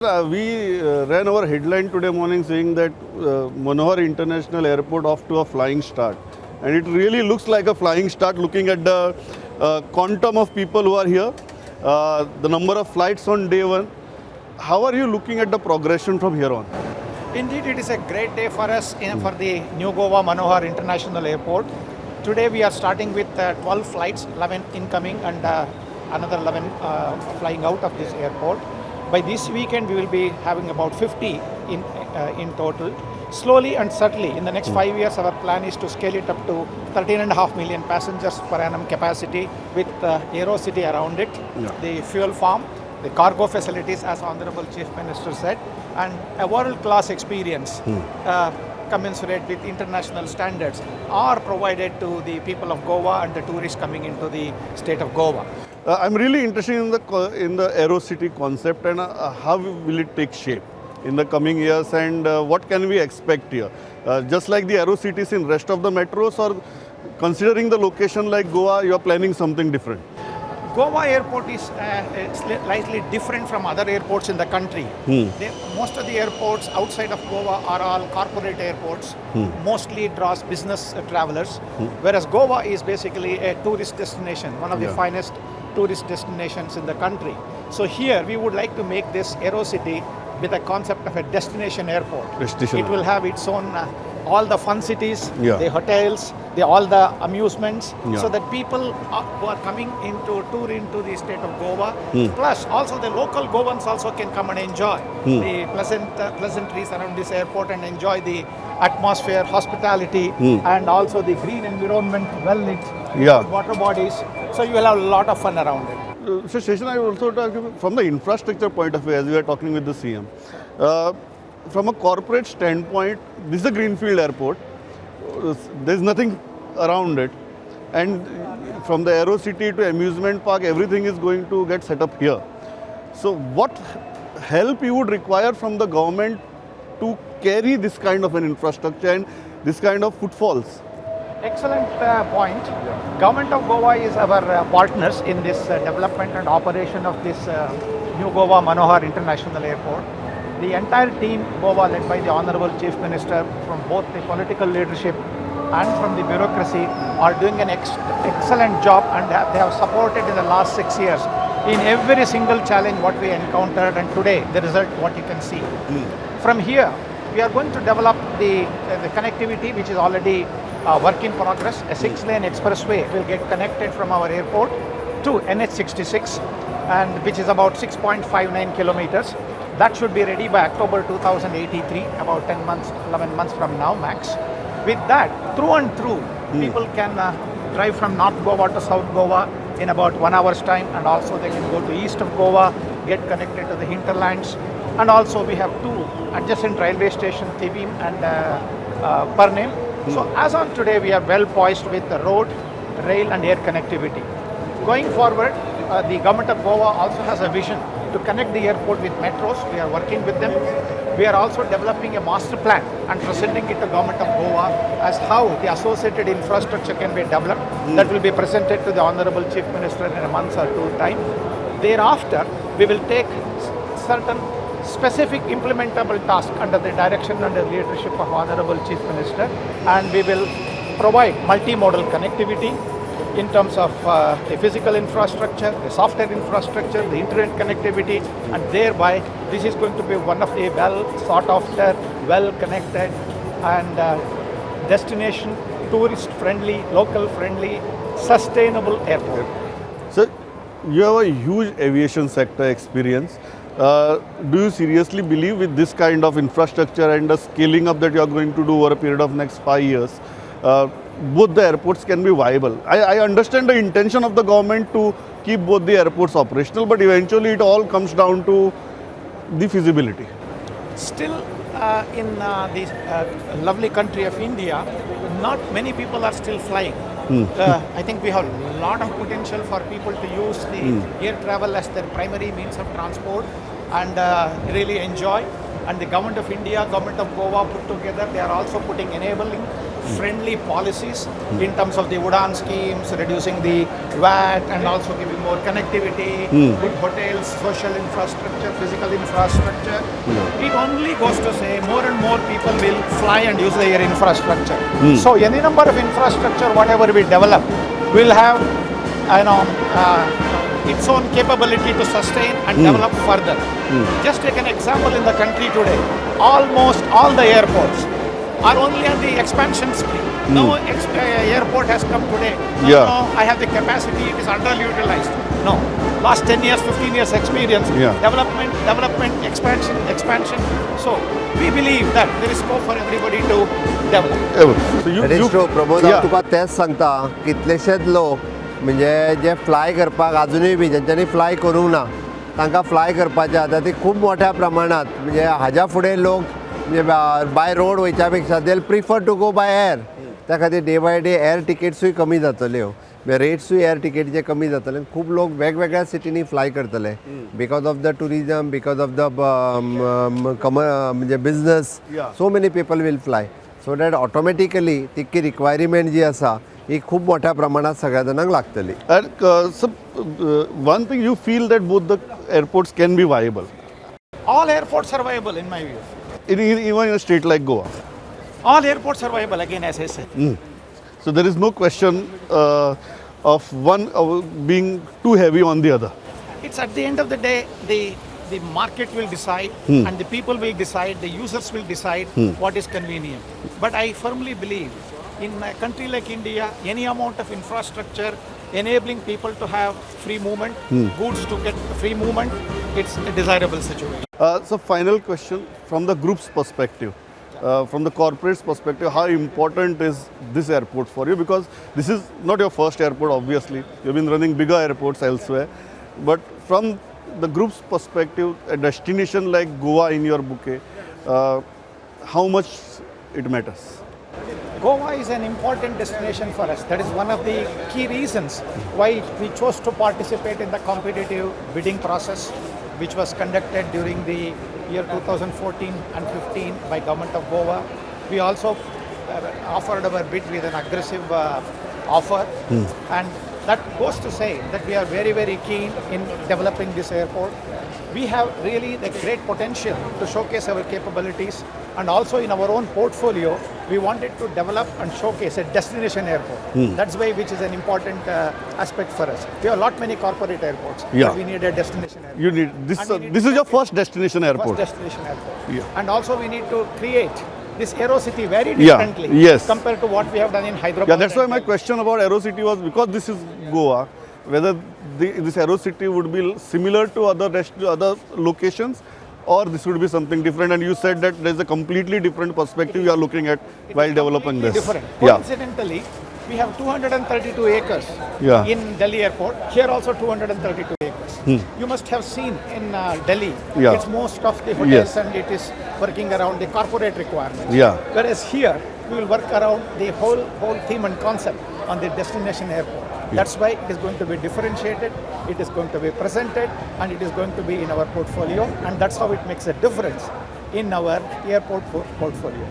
We ran our headline today morning saying that Manohar International Airport off to a flying start. And it really looks like a flying start looking at the quantum of people who are here, the number of flights on day one. How are you looking at the progression from here on? Indeed, it is a great day for us for the New Goa Manohar International Airport. Today we are starting with 12 flights, 11 incoming and another 11 flying out of this airport. By this weekend, we will be having about 50 in total. Slowly and subtly, in the next 5 years, our plan is to scale it up to 13.5 million passengers per annum capacity with AeroCity around it, the fuel farm, the cargo facilities, as Honorable Chief Minister said, and a world-class experience commensurate with international standards are provided to the people of Goa and the tourists coming into the state of Goa. I'm really interested in the AeroCity concept and how will it take shape in the coming years and what can we expect here? Just like the AeroCities in rest of the metros, or considering the location like Goa, you are planning something different? Goa airport is slightly different from other airports in the country. Most of the airports outside of Goa are all corporate airports, mostly draws business travelers, whereas Goa is basically a tourist destination, one of the finest tourist destinations in the country. So here we would like to make this AeroCity with a concept of a destination airport. It will have its own all the fun cities, the hotels, all the amusements, so that people who are coming into tour into the state of Goa, plus also the local Goans also can come and enjoy the pleasantries around this airport and enjoy the atmosphere, hospitality, and also the green environment, well lit, water bodies. So you will have a lot of fun around it. So Seshan, I also talk from the infrastructure point of view, as we are talking with the CM. From a corporate standpoint, this is a greenfield airport. There's nothing around it. And from the AeroCity to amusement park, everything is going to get set up here. So what help you would require from the government to carry this kind of an infrastructure and this kind of footfalls? Excellent point. Government of Goa is our partners in this development and operation of this New Goa Manohar International Airport. The entire team Goa, led by the Honorable Chief Minister, from both the political leadership and from the bureaucracy, are doing an excellent job, and they have supported in the last 6 years in every single challenge what we encountered, and today the result what you can see. From here, we are going to develop the connectivity, which is already work in progress. A 6-lane expressway will get connected from our airport to NH66, and which is about 6.59 kilometers. That should be ready by October 2083, about 10 months, 11 months from now max. With that, through and through, people can drive from North Goa to South Goa in about 1 hour's time, and also they can go to east of Goa, get connected to the hinterlands. And also we have 2 adjacent railway stations, Tibim and Parnem. So as on today, we are well poised with the road, rail and air connectivity. Going forward, the government of Goa also has a vision to connect the airport with metros. We are working with them. We are also developing a master plan and presenting it to government of Goa as how the associated infrastructure can be developed. That will be presented to the Honorable Chief Minister in a month or 2 time. Thereafter, we will take certain specific implementable tasks under the direction and the leadership of Honorable Chief Minister, and we will provide multimodal connectivity in terms of the physical infrastructure, the software infrastructure, the internet connectivity, and thereby this is going to be one of the well sought after, well connected and destination, tourist friendly, local friendly, sustainable airport. So you have a huge aviation sector experience. Do you seriously believe with this kind of infrastructure and the scaling up that you are going to do over a period of next 5 years, both the airports can be viable? I understand the intention of the government to keep both the airports operational, but eventually it all comes down to the feasibility. Still, in this lovely country of India, not many people are still flying. I think we have a lot of potential for people to use the air travel as their primary means of transport and really enjoy. And the government of India, government of Goa put together, they are also putting enabling friendly policies in terms of the Udan schemes, reducing the VAT and also giving more connectivity, good hotels, social infrastructure, physical infrastructure. It only goes to say more and more people will fly and use their infrastructure. So any number of infrastructure, whatever we develop, will have its own capability to sustain and develop further. Just take an example in the country today. Almost all the airports are only on the expansion spree. No airport has come today. No, I have the capacity, it is underutilized. No. Last 10 years, 15 years experience, development, expansion. So we believe that there is scope for everybody to develop. So Pramod हांव तुका तेच सांगता कितलेशेच लोक म्हणजे जे fly करपाक अजूनय B जेंच्यांनी fly करूंक ना तांकां फ्लाय करपाचें आतां ती खूब मोठ्या प्रमाणात म्हणजे हाज्या फुडें लोक म्हणजे बाय रोड वयच्या पेक्षा they prefer to go by air त्या खातीर डे बाय डे एअर टिकेट्सूय कमी जातल्यो म्हणजे रेट्सूय एअर टिकेटीचे कमी जातले खूब लोक वेगवेगळ्या सिटींनी फ्लाय करतले because of the tourism because of the म्हणजे business so many people will fly so that automatically तितकी रिक्वायरमेंट जी आसा ही खूप मोठ्या प्रमाणात सगळ्या जाणांक लागतली. One thing you feel that both the airports can be viable. All airports are viable in my view. Even in a state like Goa. All airports are viable again, as I said. So there is no question of one being too heavy on the other. It's at the end of the day, the market will decide and the people will decide, the users will decide what is convenient. But I firmly believe in a country like India, any amount of infrastructure enabling people to have free movement, goods to get free movement, it's a desirable situation. So final question from the group's perspective, from the corporate's perspective, how important is this airport for you? Because this is not your first airport, obviously. You've been running bigger airports elsewhere. But from the group's perspective, a destination like Goa in your bouquet, how much it matters? Goa is an important destination for us. That is one of the key reasons why we chose to participate in the competitive bidding process, which was conducted during the year 2014 and 15 by Government of Goa. We also offered our bid with an aggressive offer, and that goes to say that we are very, very keen in developing this airport. We have really the great potential to showcase our capabilities, and also in our own portfolio, we wanted to develop and showcase a destination airport. That's why, which is an important aspect for us. We have many corporate airports, but we need a destination airport. You need this. This is your first destination airport. First destination airport. And also we need to create this AeroCity very differently compared to what we have done in Hyderabad. Yeah, that's why my question about AeroCity was because this is Goa, whether this AeroCity would be similar to other locations, or this would be something different. And you said that there's a completely different perspective you are looking at while developing this. Different. Coincidentally, we have 232 acres in Delhi airport. Here also 232 acres. You must have seen in Delhi, it's most of the hotels and it is working around the corporate requirements. Whereas here, we will work around the whole theme and concept on the destination airport. That's why it is going to be differentiated, it is going to be presented, and it is going to be in our portfolio, and that's how it makes a difference in our airport portfolio.